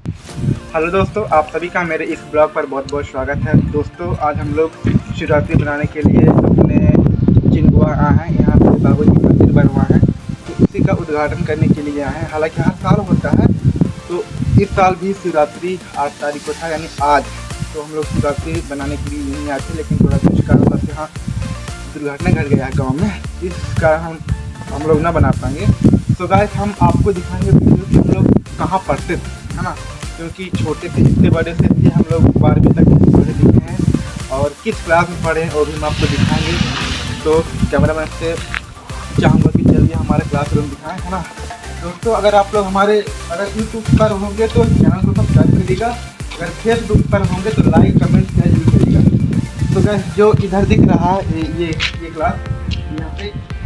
Hello दोस्तों, आप सभी का मेरे इस ब्लॉग पर बहुत बहुत स्वागत है। दोस्तों, आज हम लोग शिवरात्रि बनाने के लिए अपने चिंगुआ आए हैं। यहाँ पे बाबू जी मंदिर बनवा है, तो उसी का उद्घाटन करने के लिए आए हैं। हालांकि हर साल होता है, तो इस साल भी शिवरात्रि 8 तारीख को था, यानी आज। तो हम लोग शिवरात्रि बनाने के लिए नहीं आते, लेकिन थोड़ा कुछ कारणवश यहाँ दुर्घटना घट गया है गाँव में, इस कारण हम लोग ना बना पाएंगे। तो गाइस, हम आपको दिखाएंगे कि हम लोग कहाँ पढ़ते थे, है ना, क्योंकि छोटे से इतने बड़े से थे हम लोग, 12वीं तक पढ़े लिखे हैं और किस क्लास में पढ़े हैं वो भी हम आपको दिखाएंगे। तो कैमरामैन से चाहूँगा कि चलिए हमारे क्लासरूम दिखाएं, है ना। दोस्तों, अगर आप लोग अगर यूट्यूब पर होंगे तो चैनल को सब्सक्राइब करिएगा, अगर फेसबुक पर होंगे तो लाइक कमेंट शेयर जरूर करिएगा। तो गाइस, जो इधर दिख रहा है ये क्लास,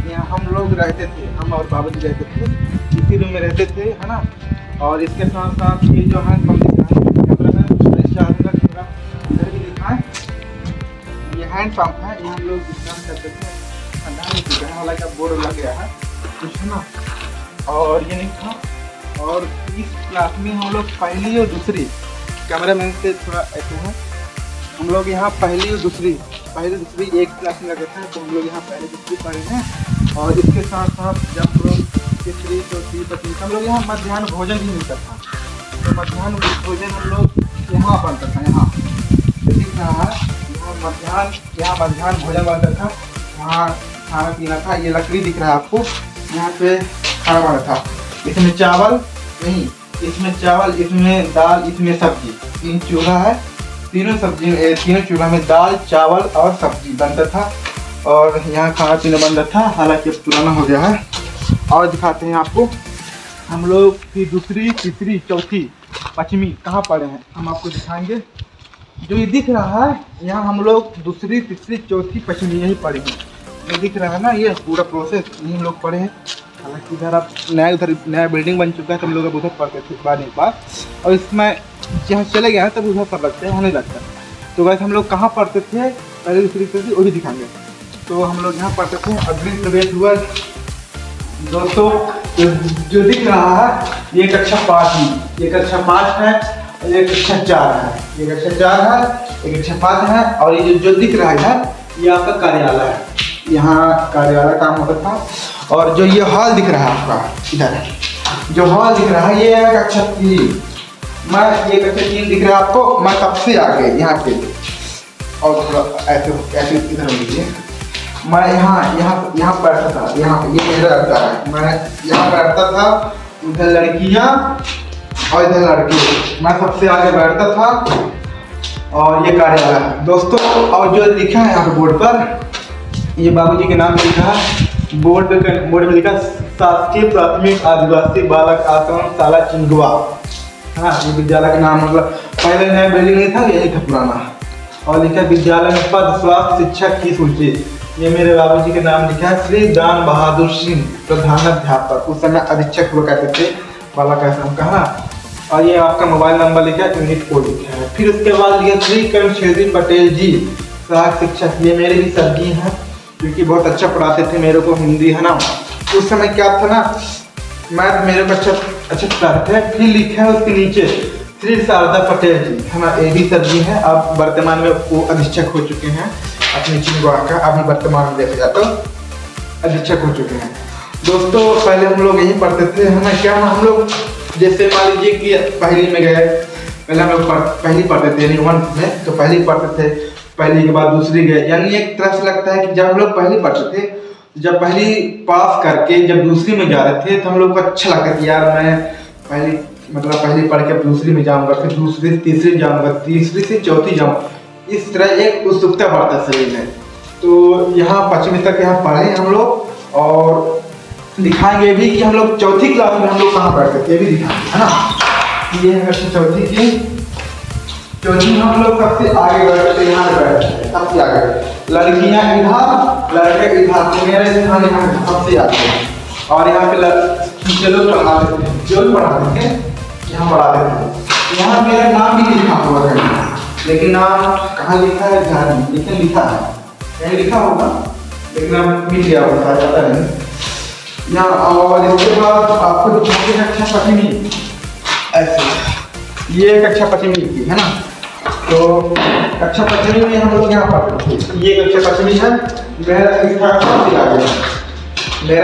यहाँ हम लोग रहते थे, हम और बाबू जी रहते थे, इसी रूम में रहते थे, है ना। और इसके साथ साथ ये जो है हम दिखाएँ, थोड़ा इधर भी दिखाएँ। ये हैंड पंप है, ये हम लोग इस्तेमाल करते थे, ठंडा नहीं पीते हैं, हालांकि अब बोर्ड लग गया है कुछ, है ना। और ये नहीं था। और इस क्लास में हम लोग पहली और दूसरी, कैमरामैन से थोड़ा ऐसे है, हम लोग यहाँ पहली दूसरी एक क्लास में लगे थे, तो हम लोग यहाँ पहली दूसरी पढ़े हैं। और इसके साथ साथ जब लोग तीसरी चौथी पाँचवीं, हम लोग यहाँ मध्याह्न भोजन भी मिलता था, तो मध्याह्न भोजन हम लोग यहाँ बनता था, यहाँ दिख रहा है, यहाँ मध्याह्न भोजन बनता था, वहाँ खाना पीना था। ये लकड़ी दिख रहा है आपको, यहाँ पे खाना बना था। इसमें चावल नहीं, इसमें चावल, इसमें दाल, इसमें सब्जी, 3 चूल्हा है, तीनों चूल्हा में दाल चावल और सब्जी बनता था, और यहाँ खाना पीना बनता था। हालांकि अब पुराना हो गया है। और दिखाते हैं आपको, हम लोग की दूसरी तीसरी चौथी पाँचवीं कहाँ पढ़े हैं, हम आपको दिखाएंगे। जो ये दिख रहा है, यहाँ हम लोग दूसरी तीसरी चौथी पाँचवीं यही पढ़े हैं। ये दिख रहा है ना, ये पूरा प्रोसेस यही हम लोग पढ़े हैं। हालांकि इधर अब नया बिल्डिंग बन चुका है, तो हम लोग अब उधर पढ़ते थे बाद में पास, और इसमें जहाँ चले गए हैं तब उधर पर लगते हैं, होने लगता है। तो वैसे हम लोग कहाँ पढ़ते थे, पहले दूसरी तीसरी वो भी दिखाएंगे। तो हम लोग यहाँ पढ़ते थे। अग्रिम प्रवेश हुआ दोस्तों, जो दिख रहा है ये कक्षा 5 है, ये कक्षा 5 है, ये कक्षा 4 है, ये कक्षा 4 है, ये कक्षा 5 है। और ये जो दिख रहा है ये आपका कार्यालय है, यहाँ कार्यालय काम होता था। और जो ये हॉल दिख रहा है आपका, इधर जो हॉल दिख रहा है ये है कक्षा 3। ये कक्षा 3 दिख रहा है आपको, मैं सबसे आगे यहाँ पे, और थोड़ा ऐसे इधर लीजिए। मैं यहाँ पढ़ता था, यहाँ पे ये मेरा लगता है, मैं यहाँ बैठता था, उधर लड़कियाँ और इधर लड़के, मैं सबसे आगे बैठता था। और ये कार्यालय दोस्तों, और जो लिखा है यहाँ पे बोर्ड पर, ये बाबूजी के नाम लिखा है, बोर्ड में लिखा शासकीय प्राथमिक आदिवासी बालक आश्रम शाला चिंगुआ, हाँ। ये विद्यालय का नाम, मतलब पहले नया बिल्डिंग नहीं था, यही था पुराना। और लिखा विद्यालय में पद स्वास्थ्य शिक्षक की सूची, ये मेरे बाबूजी के नाम लिखा है, श्री दान बहादुर सिंह प्रधानाध्यापक, उस समय अधीक्षक हुआ करते थे बालक आश्रम का, हाँ। और ये आपका मोबाइल नंबर लिखा है, यूनिट कोड लिखा है। फिर उसके बाद लिखा श्री कर्मचंद्र पटेल जी सहायक शिक्षक, ये मेरे भी सर जी हैं, क्योंकि बहुत अच्छा पढ़ाते थे मेरे को हिंदी, है ना। उस समय क्या था ना, मैथ मेरे को अच्छा पढ़ाते थे। फिर लिखा है उसके नीचे श्री शारदा पटेल जी, है ना, ये भी सर जी हैं। अब वर्तमान में वो अधीक्षक हो चुके हैं अपने चिंगुआ का, अभी वर्तमान में देखा जाए तो अधीक्षक हो चुके हैं। दोस्तों, पहले हम लोग यही पढ़ते थे, है ना। क्या हम लोग जैसे मान लीजिए कि पहली में गए, पहले हम लोग पहली पढ़ते थे, यानी 1 में, तो पहली पढ़ते थे, पहली के बाद दूसरी गए, यानी एक तरह से लगता है कि जब हम लोग पहली पढ़ते थे, जब पहली पास करके जब दूसरी में जा रहे थे, तो हम लोग को अच्छा लगता कि यार मैं पहली पढ़ के दूसरी में जाऊंगा, फिर दूसरी से तीसरी जाऊंगा, तीसरी से चौथी जाऊंगा, इस तरह एक उत्सुकता बढ़ता शरीर में। तो यहाँ 5वीं तक यहाँ पढ़े हम लोग, और दिखाएंगे भी कि हम लोग चौथी क्लास में हम लोग कहाँ बैठते थे, ये भी दिखाएंगे, है ना। ये है चौथी में हम लोग सबसे आगे बैठते थे, यहाँ बैठते थे सबसे आगे, लड़कियाँ इधर लड़के इधर, मेरे स्थान यहाँ सबसे आगे। और यहाँ पे टीचर लोग पढ़ाते थे, जो भी पढ़ाते थे यहाँ पढ़ाते थे। यहाँ मेरा नाम भी लिखा हुआ है, लेकिन नाम कहाँ लिखा है ध्यान नहीं, लेकिन लिखा है, कहीं लिखा होगा, लेकिन नाम मिल गया होगा, पता नहीं यहाँ। और इसके बाद आपको दिखाते हैं अच्छा पत्नी, ऐसे ये कक्षा 5वीं की है ना। तो कक्षा 5वीं में हम लोग यहाँ पढ़ते थे। ये कक्षा 5वीं है। मेरा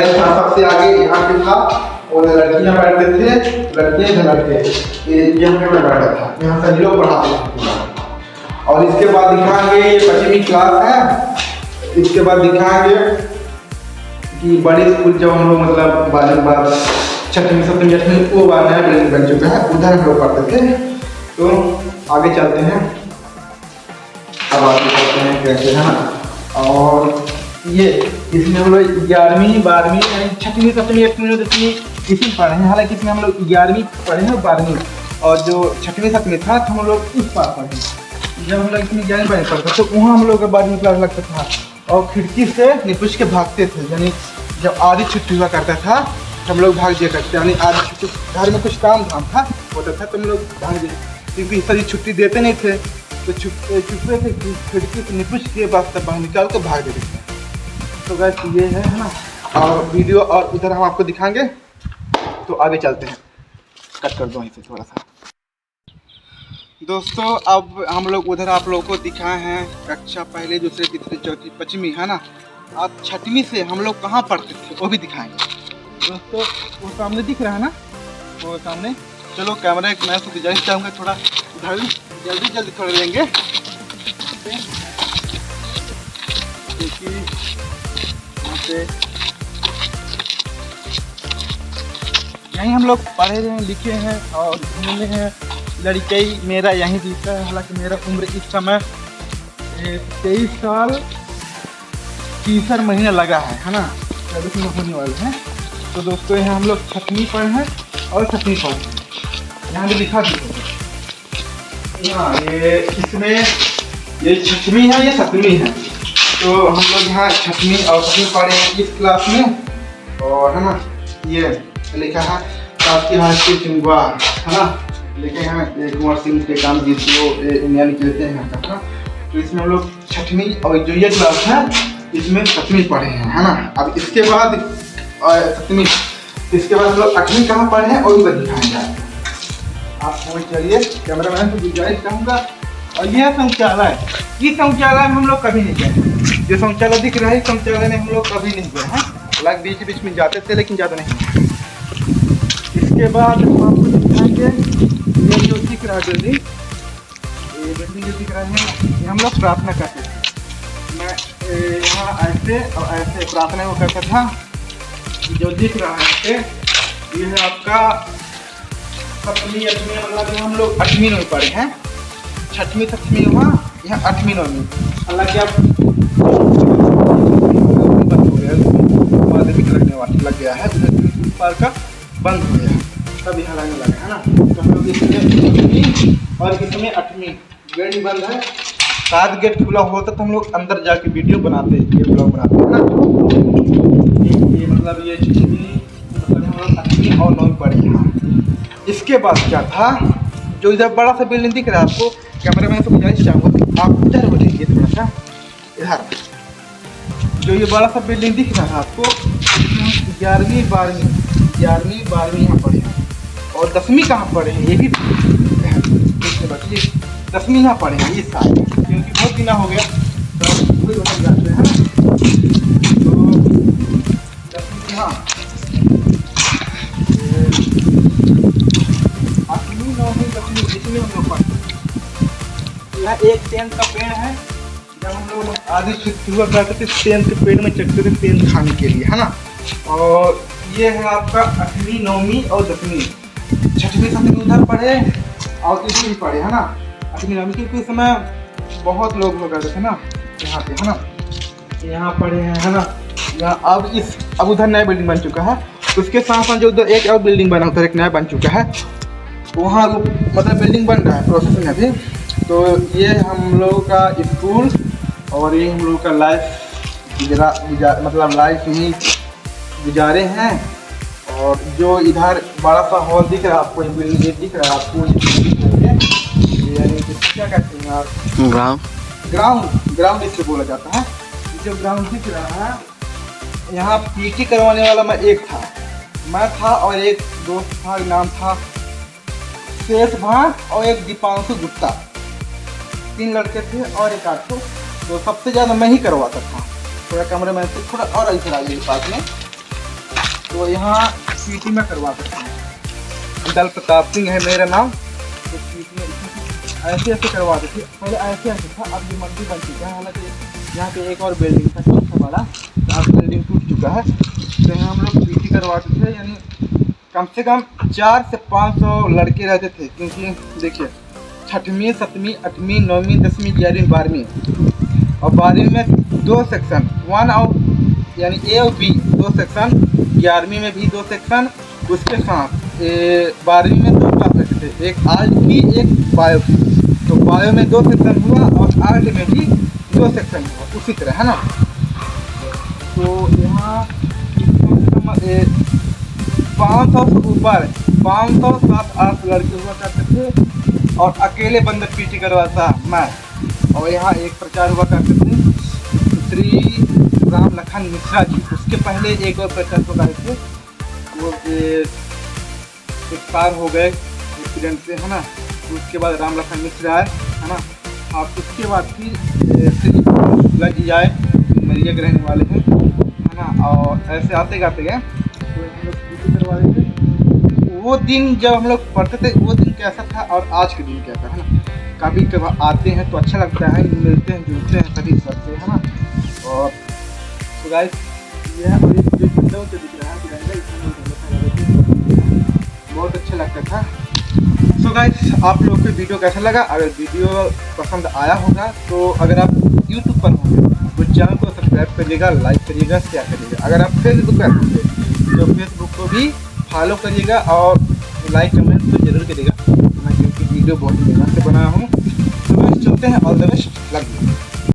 स्थान सबसे आगे यहाँ पे था और लड़कियाँ बैठते थे, लड़के लड़के ये हमें बैठा था, यहाँ सभी लोग पढ़ाते थे। और इसके बाद दिखाएंगे ये 5वीं क्लास है। इसके बाद दिखाएंगे कि बड़े स्कूल जब हम लोग मतलब 12वीं बाद 6वीं 7वीं 8वीं वो बार नया बिल्डिंग बन चुका है, उधर हम लोग पढ़ते थे। तो आगे चलते हैं, अब आगे चलते हैं कैसे है ना। और ये इसमें हम लोग 11वीं 12वीं 6वीं 7वीं 8वीं 10वीं इसी में पढ़े हैं। हालांकि इसमें हम लोग 11वीं पढ़े हैं 12वीं, और जो 6वीं 7वीं था तो हम लोग इस पार पढ़े। जब हम लोग इसमें 11वीं 12वीं पढ़ते तो वहाँ हम लोग का 12वीं क्लास लगता था और खिड़की से निपुष के भागते थे। यानी जब आधी छुट्टी हुआ करता था हम लोग भाग दिया करते, यानी आधी छुट्टी घर में कुछ काम धाम था होता था तो हम लोग भाग दिए, क्योंकि सारी छुट्टी देते नहीं थे। तो छुपे थे खिड़की से निपुष के बाद बाहर निकाल कर भाग देते थे। तो गाइस ये है ना। और वीडियो और उधर हम आपको दिखाएंगे। तो आगे चलते हैं, कट कर दो वहीं से थोड़ा सा। दोस्तों अब हम लोग उधर आप लोगों को दिखाए हैं कक्षा पहले दूसरे तीसरे चौथी 5वीं है ना। अब 6वीं से हम लोग कहाँ पढ़ते थे वो भी दिखाएंगे। दोस्तों वो सामने दिख रहा है ना, वो सामने। चलो कैमरा एक मैं तो गुजारिश चाहूँगा थोड़ा इधर जल्दी थोड़ा लेंगे, क्योंकि यहाँ पे यहीं हम लोग पढ़े हैं लिखे हैं और घूमे हैं। लड़के मेरा यहीं दिखता है। हालांकि मेरा उम्र इस समय 23 साल 3 महीने लगा है ना, 24 में होने वाले हैं। तो दोस्तों यहाँ हम लोग 6वीं पढ़े हैं और 7वीं पढ़े हैं। यहाँ भी लिखा भी यहाँ ये इसमें ये 6वीं है, ये 7वीं है। तो हम लोग यहाँ 6वीं और 7वीं पढ़े हैं इस क्लास में। और है ना ये लिखा है शासकीय हाई स्कूल चिंगवा है ना, लिखे हैं कुंवर सिंह के काम जीतो इंडिया निकलते हैं यहाँ का। तो इसमें हम लोग 6वीं और जो ये क्लास है इसमें 7वीं पढ़े हैं है ना। अब इसके बाद 7वीं, इसके बाद हम लोग 8वीं कहाँ पढ़े हैं और उधर दिखाएंगे आप पहुँच जाइए। कैमरा मैन को गुजारिश करूँगा। और यह शौचालय, इस शौचालय में हम लोग कभी नहीं गए। जो शौचालय दिख रहा है शौचालय में हम लोग कभी नहीं गए हैं। हालांकि बीच में जाते थे लेकिन ज़्यादा नहीं। इसके बाद हम आपको दिखाएंगे ये जो दिख रहा है बिल्डिंग, ये बिल्डिंग जो दिख रहा है ये हम लोग प्रार्थना करते थे। मैं यहाँ ऐसे और ऐसे प्रार्थना को करता था। जो दिख रहा है ये है आपका 7वीं 8वीं, मतलब हम लोग 8वीं में पढ़े हैं। 6वीं 7वीं वहाँ, यहाँ 8वीं 9वीं। हालांकि अब बंद हो गया, माध्यमिक लगने वाला लग गया है, पार का बंद हो गया, तब यहाँ लगने लगा है ना। तो हम लोग इसमें 7वीं और इसमें 8वीं गेट बंद है। शायद गेट खुला होता तो हम लोग अंदर जाके वीडियो बनाते, ये ब्लॉग बनाते हैं ना। ये मतलब ये 6वीं मतलब हम लोग 8वीं और 9वीं पढ़े यहाँ। इसके बाद क्या था, जो इधर बड़ा सा बिल्डिंग दिख रहा है आपको, कैमरा मैन से गुजारिश चाहूँगा आप इधर हो जाइए थोड़ा सा इधर। जो ये बड़ा सा बिल्डिंग दिख रहा है आपको, 11वीं 12वीं यहाँ पढ़े हैं। और 10वीं कहाँ पढ़े हैं ये भी बच्चे 10वीं यहाँ पढ़े हैं इस साल, क्योंकि बहुत दिन हो गया तो वही बता जाते हैं ना। तो 10वीं यहाँ 8वीं 9वीं 10वीं इसमें हम लोग पढ़ते हैं। यहाँ एक टेन का पेड़ है। जब हम लोग आधी छुट्टी हुआ करते थे टेन के पेड़ में चढ़ते थे टेन खाने के लिए है ना। और ये है आपका 8वीं 9वीं और 10वीं। 6वीं 7वीं उधर पढ़े और इसमें भी पढ़े है ना। 8वीं 9वीं क्योंकि उस समय बहुत लोग हो गए थे ना यहाँ पे है ना, यहाँ पढ़े हैं है ना। यहाँ अब उधर नया बिल्डिंग बन चुका है। उसके साथ साथ जो उधर एक और बिल्डिंग बना, उधर एक नया बन चुका है। वहाँ मतलब बिल्डिंग बन रहा है प्रोसेस में अभी। तो ये हम लोगों का स्कूल और ये हम लोगों का लाइफ मतलब लाइफ ही गुजारे हैं। और जो इधर बड़ा सा हॉल दिख रहा है आपको, बिल्डिंग दिख रहा है आपको, यानी क्या कहते हैं यार, ग्राउंड इससे बोला जाता है। जो ग्राउंड दिख रहा है यहाँ पीटी करवाने वाला मैं था और एक दोस्त था, नाम था शेष भान और एक दीपांशु गुप्ता, 3 लड़के थे और एक आठ। तो सबसे ज़्यादा मैं ही करवाता था। थोड़ा कमरे में से थोड़ा और इधर आइए पास में। तो यहाँ पीटी में करवाता था। दल प्रताप सिंह है मेरा नाम। तो पीटी में ऐसे ऐसे करवाते थे, पहले ऐसे ऐसे था, अब ये मंदिर बन चुका है। हालांकि यहाँ पे एक और बिल्डिंग था छोटा वाला, तो अब बिल्डिंग टूट चुका है। तो यहाँ हम लोग पीटी करवाते थे, यानी कम से कम 400 से 500 लड़के रहते थे। क्योंकि देखिए 6वीं 7वीं 8वीं 9वीं 10वीं 11वीं 12वीं और 12वीं में 2 सेक्शन, 1 और यानी ए और बी 2 सेक्शन, 11वीं में भी 2 सेक्शन। उसके साथ 12वीं में 2 क्लास रहते थे, एक आर्ट की एक बायो की। तो बायो में 2 सेक्शन हुआ और आर्ट में भी 2 सेक्शन हुआ, उसी तरह है ना। तो यहाँ 500 से ऊपर 500 7-8 लड़के हुआ करते थे और अकेले बंदर पीटी करवाता मैं। और यहाँ एक प्रचार हुआ करते थे श्री राम लखन मिश्रा जी। उसके पहले एक और प्रचार हुआ करते थे, वो एक्सपायर हो गए एक्सीडेंट से, है ना। उसके बाद राम लखन मिश्रा आए, है ना। और उसके बाद फिर श्री शुक्ला जी आए, मरिया के रहने वाले हैं, है ना। और ऐसे आते गाते गए। तो हम लोग पीटी करवा रहे थे। वो दिन जब हम लोग पढ़ते थे वो दिन कैसा था और आज के दिन कैसा है ना। कभी कभी आते हैं तो अच्छा लगता है, मिलते हैं जुलते हैं सभी सबसे, है ना। और तो गाइस ये है, और ये जो विंडो से दिख रहा है बहुत अच्छा लगता था। सो गाइस आप लोगों को वीडियो कैसा लगा? अगर वीडियो पसंद आया होगा तो अगर आप यूट्यूब पर होंगे तो चैनल को सब्सक्राइब करिएगा, लाइक करिएगा, शेयर करिएगा। अगर आप फेसबुक पर होंगे तो फेसबुक को भी फॉलो करिएगा और लाइक कमेंट तो जरूर करिएगा, क्योंकि वीडियो बहुत मेहनत से बनाया हूँ। तो बस चलते हैं, ऑल द बेस्ट, लग